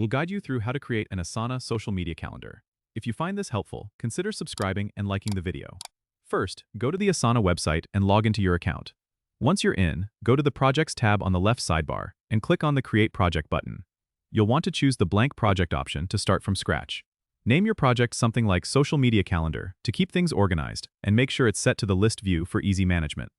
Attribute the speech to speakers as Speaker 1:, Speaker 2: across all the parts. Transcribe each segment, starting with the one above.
Speaker 1: We'll guide you through how to create an Asana social media calendar. If you find this helpful, consider subscribing and liking the video. First, go to the Asana website and log into your account. Once you're in, go to the Projects tab on the left sidebar and click on the Create Project button. You'll want to choose the blank project option to start from scratch. Name your project something like Social Media Calendar to keep things organized and make sure it's set to the list view for easy management.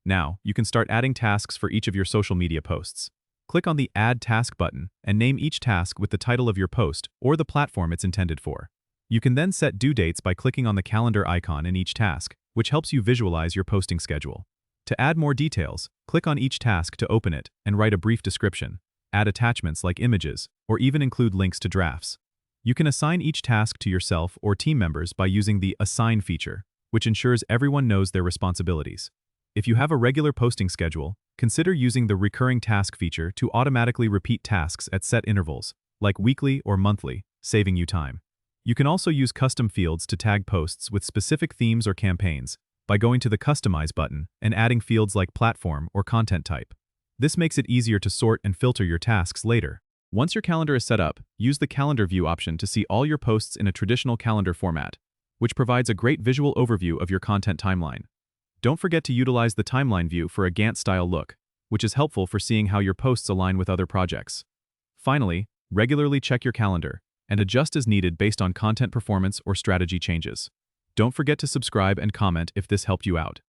Speaker 1: Now, you can start adding tasks for each of your social media posts. Click on the Add Task button and name each task with the title of your post or the platform it's intended for. You can then set due dates by clicking on the calendar icon in each task, which helps you visualize your posting schedule. To add more details, click on each task to open it and write a brief description. Add attachments like images, or even include links to drafts. You can assign each task to yourself or team members by using the Assign feature, which ensures everyone knows their responsibilities. If you have a regular posting schedule, consider using the Recurring Task feature to automatically repeat tasks at set intervals, like weekly or monthly, saving you time. You can also use custom fields to tag posts with specific themes or campaigns by going to the Customize button and adding fields like platform or content type. This makes it easier to sort and filter your tasks later. Once your calendar is set up, use the Calendar View option to see all your posts in a traditional calendar format, which provides a great visual overview of your content timeline. Don't forget to utilize the Timeline view for a Gantt-style look, which is helpful for seeing how your posts align with other projects. Finally, regularly check your calendar and adjust as needed based on content performance or strategy changes. Don't forget to subscribe and comment if this helped you out.